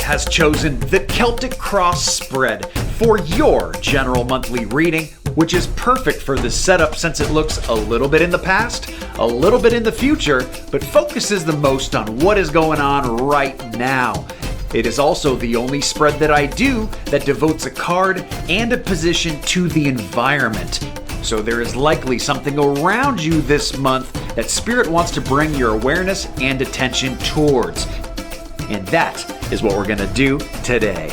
has chosen the Celtic Cross spread for your general monthly reading, which is perfect for this setup since it looks a little bit in the past, a little bit in the future, but focuses the most on what is going on right now. It is also the only spread that I do that devotes a card and a position to the environment. So there is likely something around you this month that Spirit wants to bring your awareness and attention towards. And that is what we're going to do today.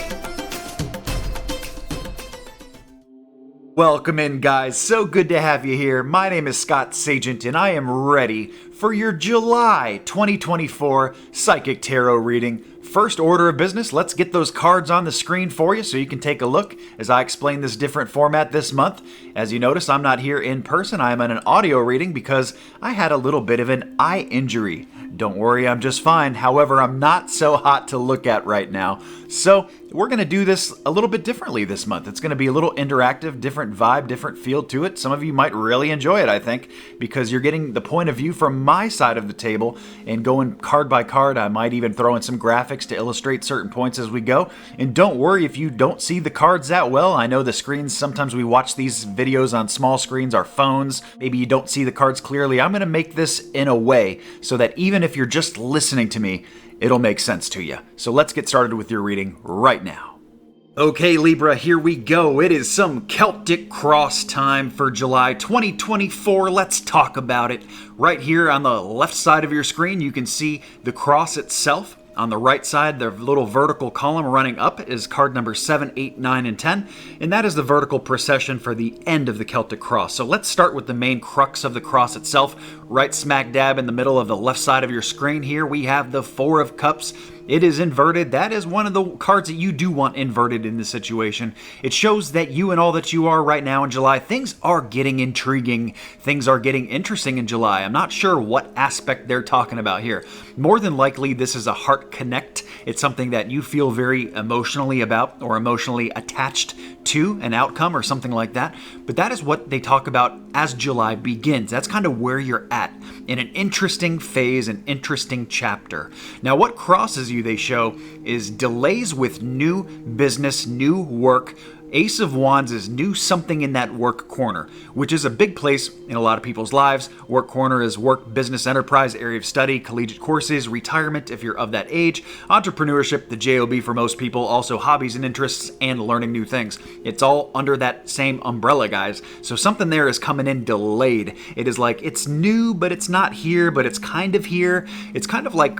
Welcome in, guys. So good to have you here. My name is Scott Sagent, and I am ready for your July 2024 Psychic Tarot reading. First order of business, let's get those cards on the screen for you so you can take a look as I explain this different format this month. As you notice, I'm not here in person. I am in an audio reading because I had a little bit of an eye injury. Don't worry, I'm just fine. However, I'm not so hot to look at right now. So we're going to do this a little bit differently this month. It's going to be a little interactive, different vibe, different feel to it. Some of you might really enjoy it, I think, because you're getting the point of view from my side of the table and going card by card. I might even throw in some graphics to illustrate certain points as we go. And don't worry if you don't see the cards that well. I know the screens, sometimes we watch these videos on small screens, our phones. Maybe you don't see the cards clearly. I'm going to make this in a way so that even if you're just listening to me, it'll make sense to you. So let's get started with your reading right now. Okay, Libra, here we go. It is some Celtic Cross time for July 2024. Let's talk about it. Right here on the left side of your screen, you can see the cross itself. On the right side, the little vertical column running up is card number 7, 8, 9, and 10, and that is the vertical procession for the end of the Celtic Cross. So let's start with the main crux of the cross itself. Right smack dab in the middle of the left side of your screen here, we have the Four of Cups. It is inverted. That is one of the cards that you do want inverted in this situation. It shows that you and all that you are right now in July, things are getting intriguing. Things are getting interesting in July. I'm not sure what aspect they're talking about here. More than likely, this is a heart connect. It's something that you feel very emotionally about or emotionally attached to an outcome or something like that. But that is what they talk about as July begins. That's kind of where you're at in an interesting phase, an interesting chapter. Now, what crosses you, they show, is delays with new business, new work. Ace of Wands is new something in that work corner, which is a big place in a lot of people's lives. Work corner is work, business, enterprise, area of study, collegiate courses, retirement if you're of that age, entrepreneurship, the JOB for most people, also hobbies and interests, and learning new things. It's all under that same umbrella, guys. So something there is coming in delayed. It is like it's new, but it's not here, but it's kind of here. It's kind of like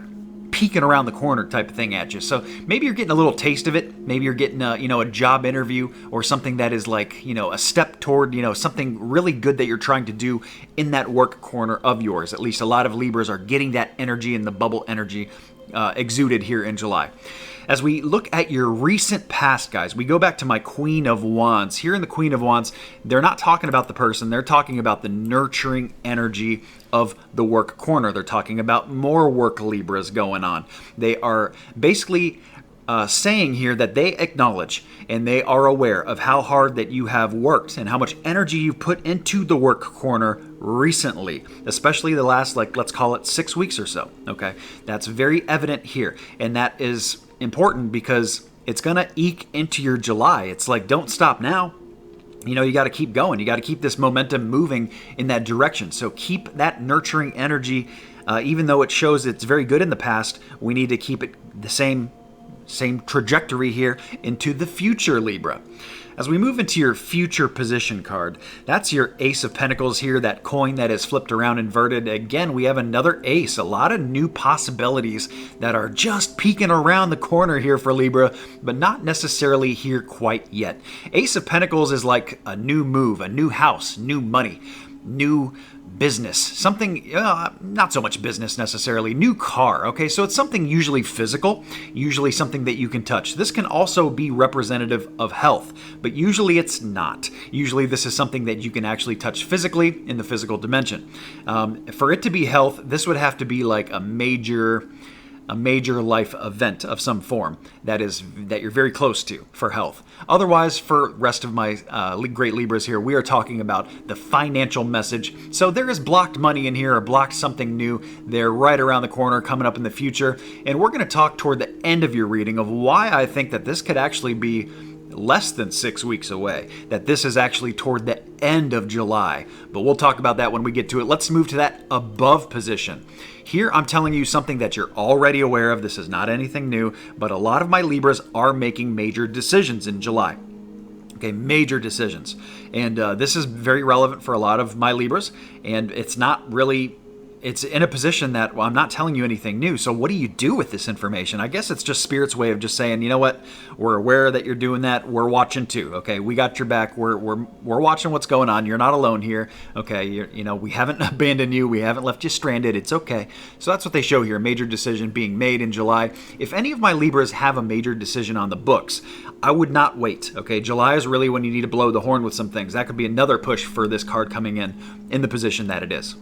peeking around the corner type of thing at you. So maybe you're getting a little taste of it. Maybe you're getting a job interview or something that is like, a step toward, something really good that you're trying to do in that work corner of yours. At least a lot of Libras are getting that energy and the bubble energy exuded here in July. As we look at your recent past, guys, we go back to my Queen of Wands. Here in the Queen of Wands, they're not talking about the person. They're talking about the nurturing energy of the work corner. They're talking about more work Libras going on. They are basically saying here that they acknowledge and they are aware of how hard that you have worked and how much energy you've put into the work corner recently, especially the last, let's call it 6 weeks or so. Okay, that's very evident here. And that is important because it's going to eke into your July. It's like, don't stop now. You got to keep going. You got to keep this momentum moving in that direction. So keep that nurturing energy. Even though it shows it's very good in the past, we need to keep it the same trajectory here into the future, Libra. As we move into your future position card, that's your Ace of Pentacles here, that coin that is flipped around inverted. Again, we have another ace, a lot of new possibilities that are just peeking around the corner here for Libra, but not necessarily here quite yet. Ace of Pentacles is like a new move, a new house, new money, new business, something, not so much business necessarily, new car, okay? So it's something usually physical, usually something that you can touch. This can also be representative of health, but usually it's not. Usually this is something that you can actually touch physically in the physical dimension. For it to be health, this would have to be like a major a major life event of some form that you're very close to for health. Otherwise, for rest of my great Libras here, we are talking about the financial message. So there is blocked money in here, or blocked something new. They're right around the corner, coming up in the future. And we're going to talk toward the end of your reading of why I think that this could actually be less than 6 weeks away, that this is actually toward the end of July. But we'll talk about that when we get to it. Let's move to that above position. Here I'm telling you something that you're already aware of. This is not anything new, but a lot of my Libras are making major decisions in July. Okay, major decisions. And this is very relevant for a lot of my Libras, and it's in a position that, well, I'm not telling you anything new. So what do you do with this information? I guess it's just Spirit's way of just saying, you know what? We're aware that you're doing that. We're watching too. Okay, we got your back. We're watching what's going on. You're not alone here. Okay, we haven't abandoned you. We haven't left you stranded. It's okay. So that's what they show here. Major decision being made in July. If any of my Libras have a major decision on the books, I would not wait. Okay, July is really when you need to blow the horn with some things. That could be another push for this card coming in the position that it is.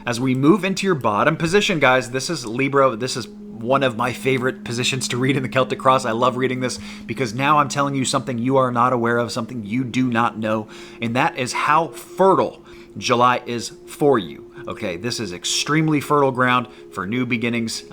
As we move into your bottom position, guys, this is Libra. This is one of my favorite positions to read in the Celtic Cross. I love reading this because now I'm telling you something you are not aware of, something you do not know, and that is how fertile July is for you. Okay, this is extremely fertile ground for new beginnings.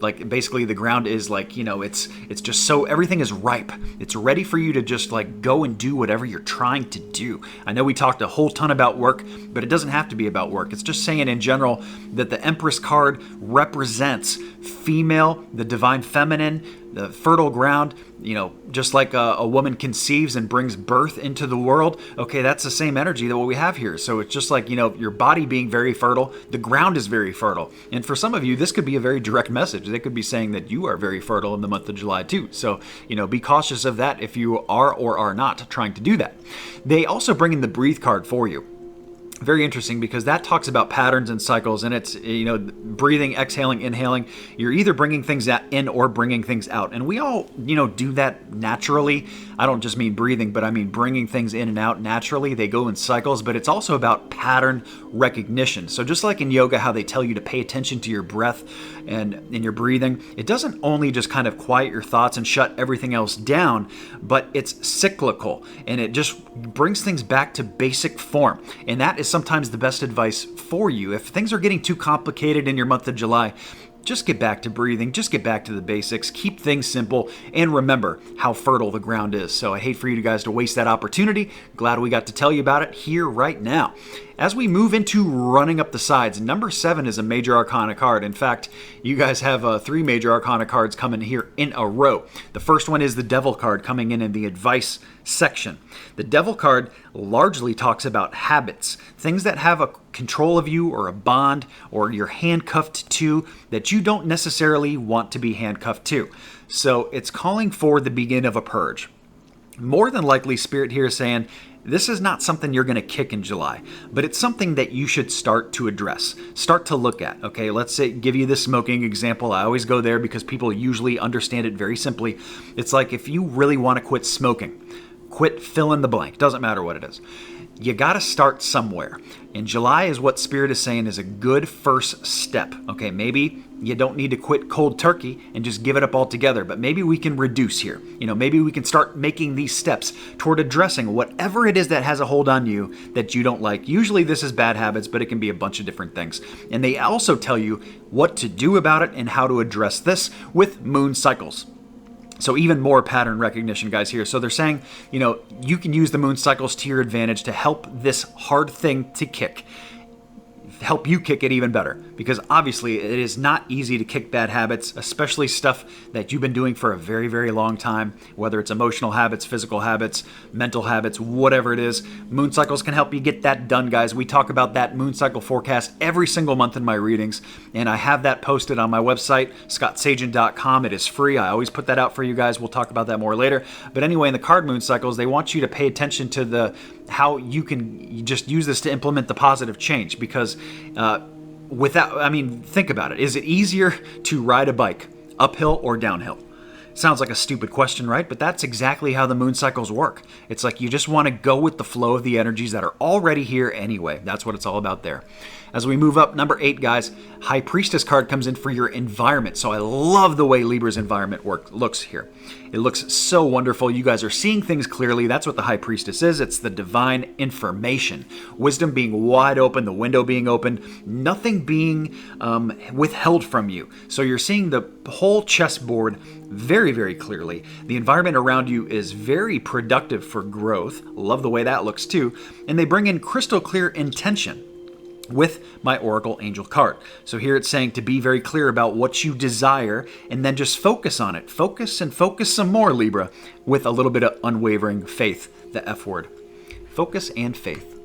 Like basically the ground is like, it's just so everything is ripe. It's ready for you to just like go and do whatever you're trying to do. I know we talked a whole ton about work, but it doesn't have to be about work. It's just saying in general that the Empress card represents female, the divine feminine, the fertile ground, just like a woman conceives and brings birth into the world. Okay, that's the same energy that what we have here. So it's just like, your body being very fertile, the ground is very fertile. And for some of you, this could be a very direct message. They could be saying that you are very fertile in the month of July too. So, be cautious of that if you are or are not trying to do that. They also bring in the breathe card for you. Very interesting because that talks about patterns and cycles, and it's, breathing, exhaling, inhaling. You're either bringing things in or bringing things out. And we all, do that naturally. I don't just mean breathing, but I mean bringing things in and out naturally. They go in cycles, but it's also about pattern recognition. So just like in yoga, how they tell you to pay attention to your breath and in your breathing, it doesn't only just kind of quiet your thoughts and shut everything else down, but it's cyclical, and it just brings things back to basic form. And that is sometimes the best advice for you. If things are getting too complicated in your month of July, just get back to breathing, just get back to the basics, keep things simple, and remember how fertile the ground is. So I hate for you guys to waste that opportunity. Glad we got to tell you about it here right now. As we move into running up the sides, number 7 is a major arcana card. In fact, you guys have 3 major arcana cards coming here in a row. The first one is the Devil card coming in the advice section. The Devil card largely talks about habits, things that have a control of you or a bond or you're handcuffed to that you don't necessarily want to be handcuffed to. So it's calling for the beginning of a purge. More than likely, Spirit here is saying, this is not something you're going to kick in July, but it's something that you should start to address, start to look at. Okay, let's say, give you the smoking example. I always go there because people usually understand it very simply. It's like if you really want to quit smoking, quit fill in the blank, doesn't matter what it is. You got to start somewhere. And July is what Spirit is saying is a good first step. Okay, maybe you don't need to quit cold turkey and just give it up altogether, but maybe we can reduce here. Maybe we can start making these steps toward addressing whatever it is that has a hold on you that you don't like. Usually this is bad habits, but it can be a bunch of different things. And they also tell you what to do about it and how to address this with moon cycles. So even more pattern recognition, guys, here. So they're saying, you can use the moon cycles to your advantage to help this hard thing to kick. Help you kick it even better, because obviously it is not easy to kick bad habits, especially stuff that you've been doing for a very, very long time, whether it's emotional habits, physical habits, mental habits, whatever it is. Moon cycles can help you get that done, guys. We talk about that moon cycle forecast every single month in my readings, and I have that posted on my website, scottsagent.com. It is free. I always put that out for you guys. We'll talk about that more later. But anyway, in the card moon cycles, they want you to pay attention to how you can just use this to implement the positive change, because think about it. Is it easier to ride a bike uphill or downhill? Sounds like a stupid question, right? But that's exactly how the moon cycles work. It's like you just want to go with the flow of the energies that are already here anyway. That's what it's all about there. As we move up, number 8, guys, High Priestess card comes in for your environment. So I love the way Libra's environment looks here. It looks so wonderful. You guys are seeing things clearly. That's what the High Priestess is. It's the divine information. Wisdom being wide open, the window being open, nothing being withheld from you. So you're seeing the whole chessboard very, very clearly. The environment around you is very productive for growth. Love the way that looks too. And they bring in crystal clear intention with my Oracle Angel card. So here it's saying to be very clear about what you desire and then just focus on it. Focus and focus some more, Libra, with a little bit of unwavering faith, the F word. Focus and faith.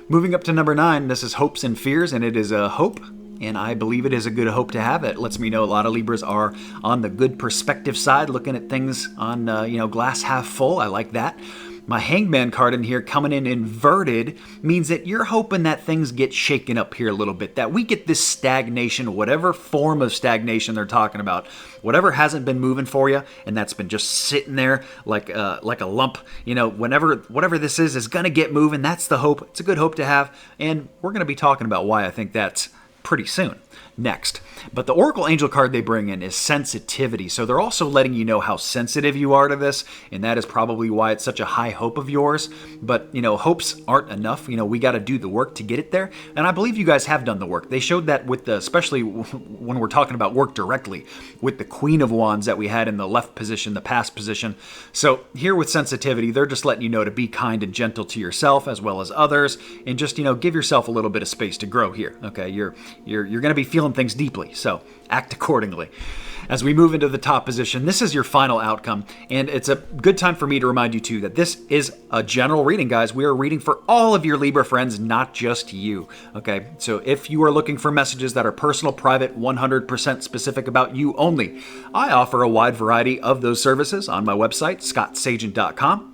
Moving up to number 9, this is Hopes and Fears, and it is a hope, and I believe it is a good hope to have. It lets me know a lot of Libras are on the good perspective side, looking at things on glass half full. I like that. My Hangman card in here coming in inverted means that you're hoping that things get shaken up here a little bit, that we get this stagnation, whatever form of stagnation they're talking about, whatever hasn't been moving for you and that's been just sitting there like a lump, whatever this is going to get moving. That's the hope. It's a good hope to have, and we're going to be talking about why I think that's pretty soon. Next. But the Oracle Angel card they bring in is sensitivity. So they're also letting you know how sensitive you are to this, and that is probably why it's such a high hope of yours. But, hopes aren't enough. We got to do the work to get it there. And I believe you guys have done the work. They showed that with especially when we're talking about work directly, with the Queen of Wands that we had in the left position, the past position. So here with sensitivity, they're just letting you know to be kind and gentle to yourself as well as others, and just, give yourself a little bit of space to grow here. Okay, you're going to be feeling things deeply, so act accordingly. As we move into the top position, this is your final outcome, and it's a good time for me to remind you too that this is a general reading, guys. We are reading for all of your Libra friends, not just you. Okay, so if you are looking for messages that are personal, private, 100% specific about you only, I offer a wide variety of those services on my website, scottsagent.com.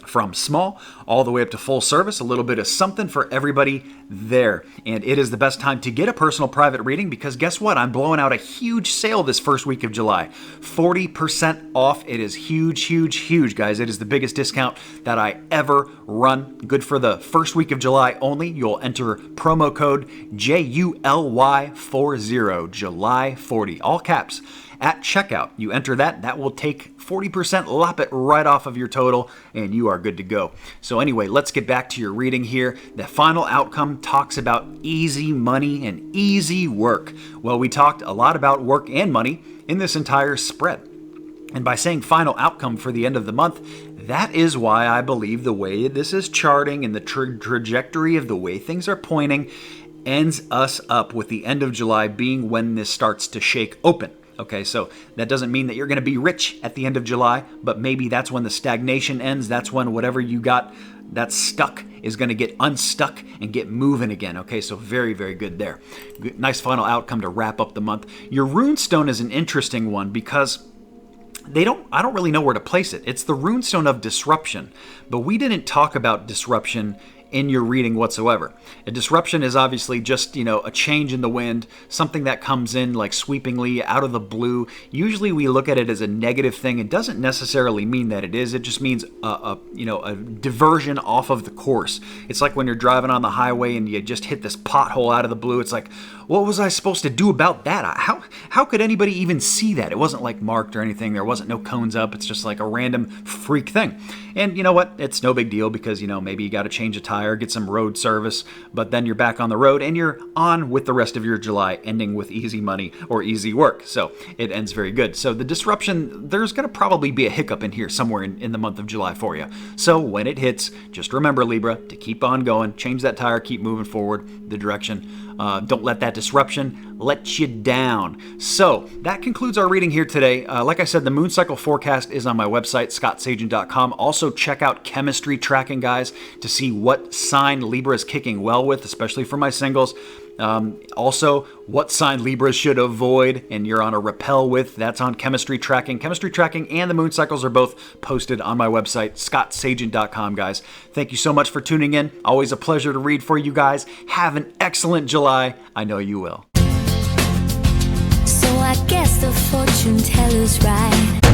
From small all the way up to full service, a little bit of something for everybody there. And it is the best time to get a personal private reading because guess what? I'm blowing out a huge sale this first week of July. 40% off. It is huge, huge, huge, guys. It is the biggest discount that I ever run. Good for the first week of July only. You'll enter promo code JULY40, July 40, all caps. At checkout, you enter that will take 40%, lop it right off of your total, and you are good to go. So anyway, let's get back to your reading here. The final outcome talks about easy money and easy work. Well, we talked a lot about work and money in this entire spread. And by saying final outcome for the end of the month, that is why I believe the way this is charting and the trajectory of the way things are pointing ends us up with the end of July being when this starts to shake open. Okay, so that doesn't mean that you're going to be rich at the end of July, but maybe that's when the stagnation ends. That's when whatever you got that's stuck is going to get unstuck and get moving again. Okay, so very, very good there. Nice final outcome to wrap up the month. Your runestone is an interesting one because I don't really know where to place it. It's the runestone of disruption, but we didn't talk about disruption in your reading whatsoever. A disruption is obviously just, a change in the wind, something that comes in like sweepingly out of the blue. Usually we look at it as a negative thing. It doesn't necessarily mean that it is. It just means a diversion off of the course. It's like when you're driving on the highway and you just hit this pothole out of the blue. It's like, what was I supposed to do about that? How could anybody even see that? It wasn't like marked or anything. There wasn't no cones up. It's just like a random freak thing. And you know what? It's no big deal because, maybe you got to change a tire, get some road service, but then you're back on the road and you're on with the rest of your July, ending with easy money or easy work. So it ends very good. So the disruption, there's going to probably be a hiccup in here somewhere in the month of July for you. So when it hits, just remember, Libra, to keep on going, change that tire, keep moving forward the direction. Don't let that disruption let you down. So that concludes our reading here today. Like I said, the moon cycle forecast is on my website, scottsagent.com. Also check out chemistry tracking, guys, to see what sign Libra is kicking well with, especially for my singles. Also, what sign Libra should avoid and you're on a repel with, that's on chemistry tracking. Chemistry tracking and the moon cycles are both posted on my website, scottsagent.com, guys. Thank you so much for tuning in. Always a pleasure to read for you guys. Have an excellent July. I know you will. So I guess the fortune teller's right.